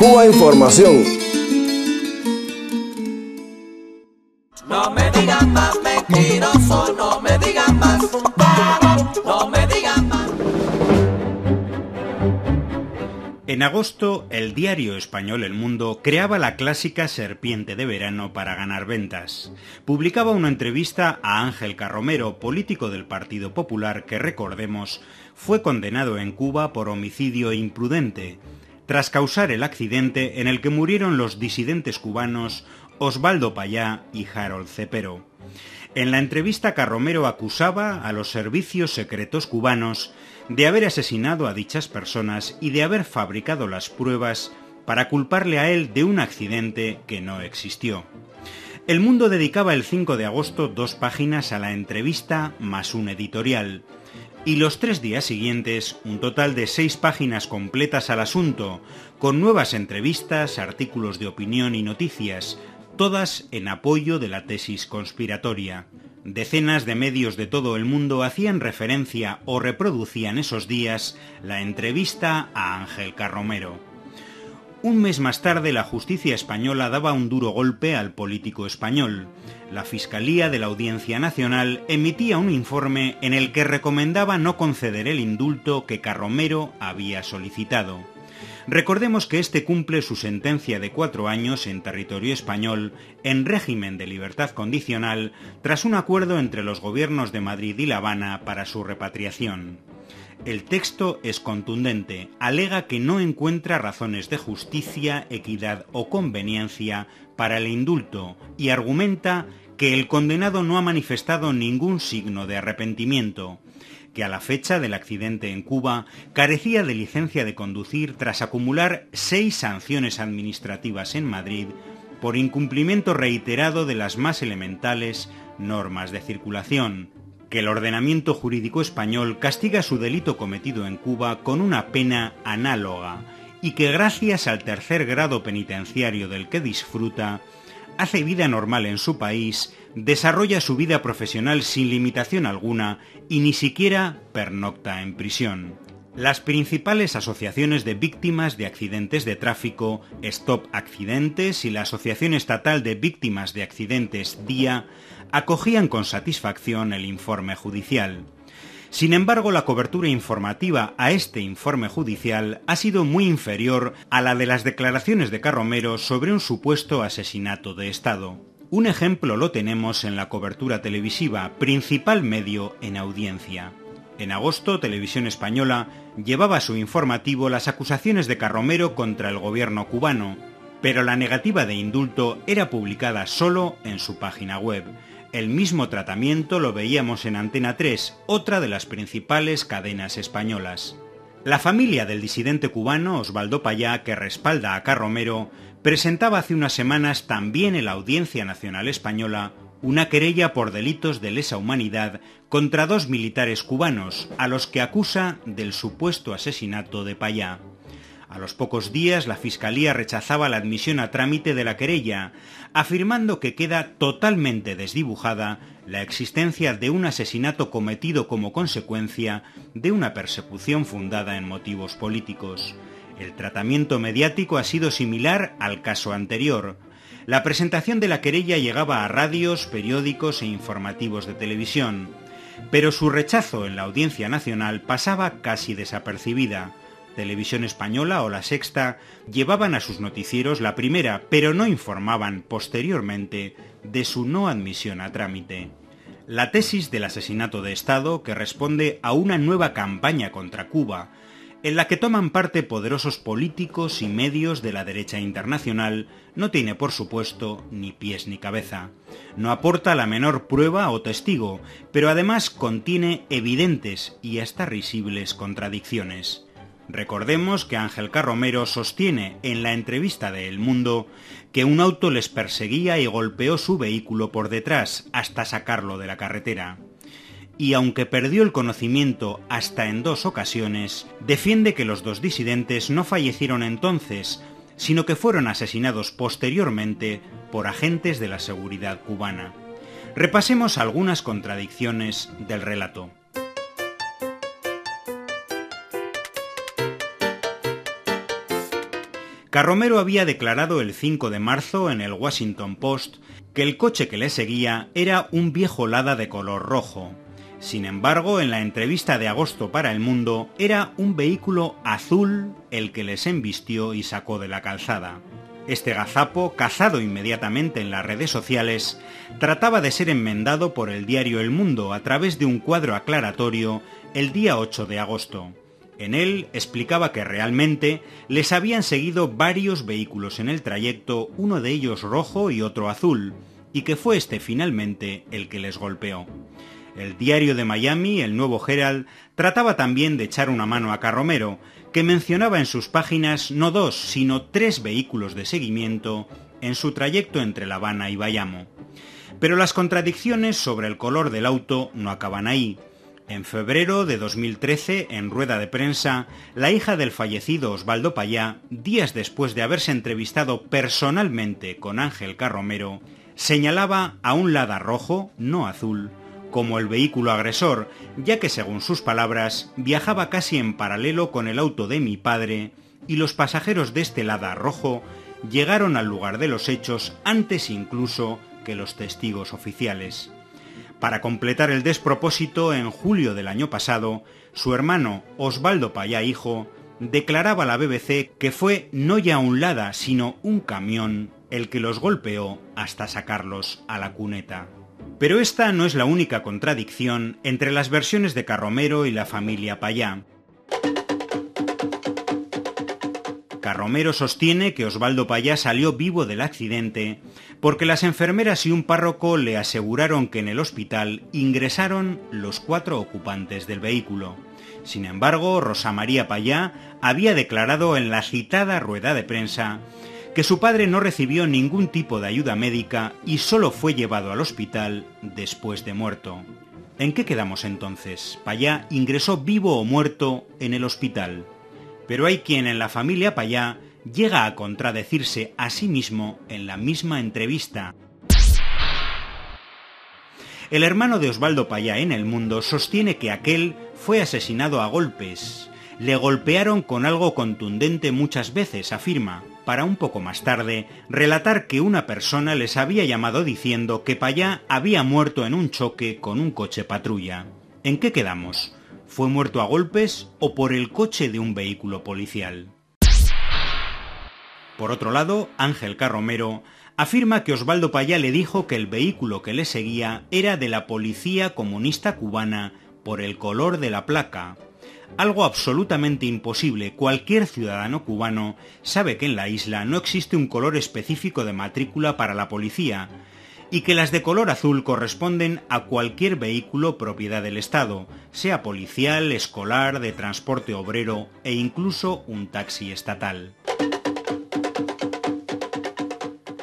Cuba Información. No me digan más mentiroso, no me digan más, no me digan más. En agosto, el diario español El Mundo creaba la clásica serpiente de verano para ganar ventas. Publicaba una entrevista a Ángel Carromero, político del Partido Popular que, recordemos, fue condenado en Cuba por homicidio imprudente, tras causar el accidente en el que murieron los disidentes cubanos Osvaldo Payá y Harold Cepero. En la entrevista, Carromero acusaba a los servicios secretos cubanos de haber asesinado a dichas personas y de haber fabricado las pruebas para culparle a él de un accidente que no existió. El Mundo dedicaba el 5 de agosto 2 páginas a la entrevista más un editorial, y los 3 días siguientes un total de 6 páginas completas al asunto, con nuevas entrevistas, artículos de opinión y noticias, todas en apoyo de la tesis conspiratoria. Decenas de medios de todo el mundo hacían referencia o reproducían esos días la entrevista a Ángel Carromero. Un mes más tarde, la justicia española daba un duro golpe al político español. La Fiscalía de la Audiencia Nacional emitía un informe en el que recomendaba no conceder el indulto que Carromero había solicitado. Recordemos que este cumple su sentencia de 4 años en territorio español en régimen de libertad condicional tras un acuerdo entre los gobiernos de Madrid y La Habana para su repatriación. El texto es contundente, alega que no encuentra razones de justicia, equidad o conveniencia para el indulto y argumenta que el condenado no ha manifestado ningún signo de arrepentimiento, que a la fecha del accidente en Cuba carecía de licencia de conducir tras acumular 6 sanciones administrativas en Madrid por incumplimiento reiterado de las más elementales normas de circulación, que el ordenamiento jurídico español castiga su delito cometido en Cuba con una pena análoga y que gracias al tercer grado penitenciario del que disfruta, hace vida normal en su país, desarrolla su vida profesional sin limitación alguna y ni siquiera pernocta en prisión. Las principales asociaciones de víctimas de accidentes de tráfico, Stop Accidentes y la Asociación Estatal de Víctimas de Accidentes, DIA, acogían con satisfacción el informe judicial. Sin embargo, la cobertura informativa a este informe judicial ha sido muy inferior a la de las declaraciones de Carromero sobre un supuesto asesinato de Estado. Un ejemplo lo tenemos en la cobertura televisiva, principal medio en audiencia. En agosto, Televisión Española llevaba a su informativo las acusaciones de Carromero contra el gobierno cubano, pero la negativa de indulto era publicada solo en su página web. El mismo tratamiento lo veíamos en Antena 3, otra de las principales cadenas españolas. La familia del disidente cubano Osvaldo Payá, que respalda a Carromero, presentaba hace unas semanas también en la Audiencia Nacional Española una querella por delitos de lesa humanidad contra 2 militares cubanos, a los que acusa del supuesto asesinato de Payá. A los pocos días, la Fiscalía rechazaba la admisión a trámite de la querella, afirmando que queda totalmente desdibujada la existencia de un asesinato cometido como consecuencia de una persecución fundada en motivos políticos. El tratamiento mediático ha sido similar al caso anterior. La presentación de la querella llegaba a radios, periódicos e informativos de televisión, pero su rechazo en la Audiencia Nacional pasaba casi desapercibida. Televisión Española o La Sexta llevaban a sus noticieros la primera, pero no informaban posteriormente de su no admisión a trámite. La tesis del asesinato de Estado, que responde a una nueva campaña contra Cuba, en la que toman parte poderosos políticos y medios de la derecha internacional, no tiene, por supuesto, ni pies ni cabeza. No aporta la menor prueba o testigo, pero además contiene evidentes y hasta risibles contradicciones. Recordemos que Ángel Carromero sostiene en la entrevista de El Mundo que un auto les perseguía y golpeó su vehículo por detrás hasta sacarlo de la carretera. Y aunque perdió el conocimiento hasta en 2 ocasiones, defiende que los 2 disidentes no fallecieron entonces, sino que fueron asesinados posteriormente por agentes de la seguridad cubana. Repasemos algunas contradicciones del relato. Carromero había declarado el 5 de marzo en el Washington Post que el coche que le seguía era un viejo Lada de color rojo. Sin embargo, en la entrevista de agosto para El Mundo, era un vehículo azul el que les embistió y sacó de la calzada. Este gazapo, cazado inmediatamente en las redes sociales, trataba de ser enmendado por el diario El Mundo a través de un cuadro aclaratorio el día 8 de agosto. En él explicaba que realmente les habían seguido varios vehículos en el trayecto, uno de ellos rojo y otro azul, y que fue este finalmente el que les golpeó. El diario de Miami, el Nuevo Herald, trataba también de echar una mano a Carromero, que mencionaba en sus páginas no 2, sino 3 vehículos de seguimiento en su trayecto entre La Habana y Bayamo. Pero las contradicciones sobre el color del auto no acaban ahí. En febrero de 2013, en rueda de prensa, la hija del fallecido Osvaldo Payá, días después de haberse entrevistado personalmente con Ángel Carromero, señalaba a un Lada rojo, no azul, como el vehículo agresor, ya que según sus palabras, viajaba casi en paralelo con el auto de mi padre y los pasajeros de este Lada rojo llegaron al lugar de los hechos antes incluso que los testigos oficiales. Para completar el despropósito, en julio del año pasado, su hermano Osvaldo Payá hijo declaraba a la BBC que fue no ya un Lada, sino un camión el que los golpeó hasta sacarlos a la cuneta. Pero esta no es la única contradicción entre las versiones de Carromero y la familia Payá. Carromero sostiene que Osvaldo Payá salió vivo del accidente porque las enfermeras y un párroco le aseguraron que en el hospital ingresaron los 4 ocupantes del vehículo. Sin embargo, Rosa María Payá había declarado en la citada rueda de prensa que su padre no recibió ningún tipo de ayuda médica y solo fue llevado al hospital después de muerto. ¿En qué quedamos entonces? ¿Payá ingresó vivo o muerto en el hospital? Pero hay quien en la familia Payá llega a contradecirse a sí mismo en la misma entrevista. El hermano de Osvaldo Payá en El Mundo sostiene que aquel fue asesinado a golpes. Le golpearon con algo contundente muchas veces, afirma, para un poco más tarde relatar que una persona les había llamado diciendo que Payá había muerto en un choque con un coche patrulla. ¿En qué quedamos? ¿Fue muerto a golpes o por el coche de un vehículo policial? Por otro lado, Ángel Carromero afirma que Osvaldo Payá le dijo que el vehículo que le seguía era de la Policía Comunista Cubana por el color de la placa. Algo absolutamente imposible. Cualquier ciudadano cubano sabe que en la isla no existe un color específico de matrícula para la policía y que las de color azul corresponden a cualquier vehículo propiedad del Estado, sea policial, escolar, de transporte obrero e incluso un taxi estatal.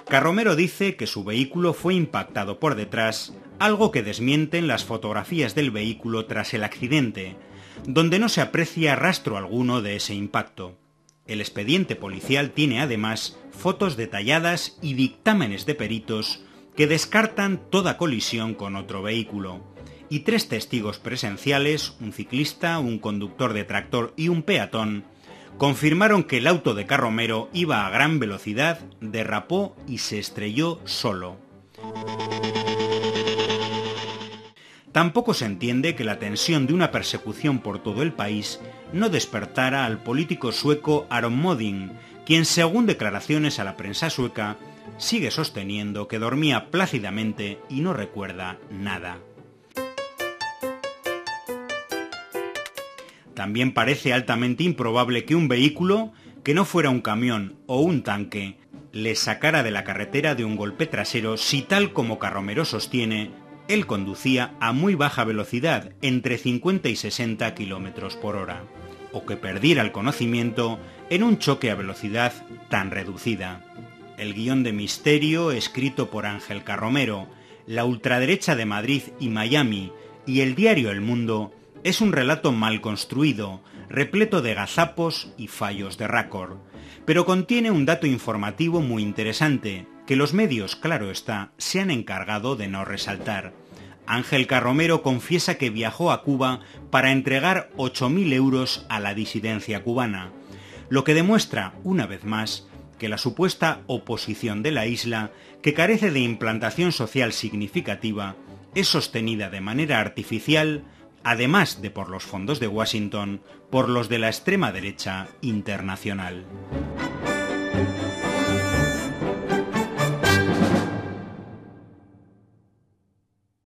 Carromero dice que su vehículo fue impactado por detrás, algo que desmienten las fotografías del vehículo tras el accidente, donde no se aprecia rastro alguno de ese impacto. El expediente policial tiene además fotos detalladas y dictámenes de peritos que descartan toda colisión con otro vehículo, y 3 testigos presenciales, un ciclista, un conductor de tractor y un peatón, confirmaron que el auto de Carromero iba a gran velocidad, derrapó y se estrelló solo. Tampoco se entiende que la tensión de una persecución por todo el país no despertara al político sueco Aron Modig, quien, según declaraciones a la prensa sueca, sigue sosteniendo que dormía plácidamente y no recuerda nada. También parece altamente improbable que un vehículo, que no fuera un camión o un tanque, le sacara de la carretera de un golpe trasero si, tal como Carromero sostiene, él conducía a muy baja velocidad, entre 50 y 60 km por hora, o que perdiera el conocimiento en un choque a velocidad tan reducida. El guión de misterio, escrito por Ángel Carromero, la ultraderecha de Madrid y Miami y el diario El Mundo, es un relato mal construido, repleto de gazapos y fallos de récord, pero contiene un dato informativo muy interesante, que los medios, claro está, se han encargado de no resaltar. Ángel Carromero confiesa que viajó a Cuba para entregar 8.000 euros a la disidencia cubana, lo que demuestra, una vez más, que la supuesta oposición de la isla, que carece de implantación social significativa, es sostenida de manera artificial, además de por los fondos de Washington, por los de la extrema derecha internacional.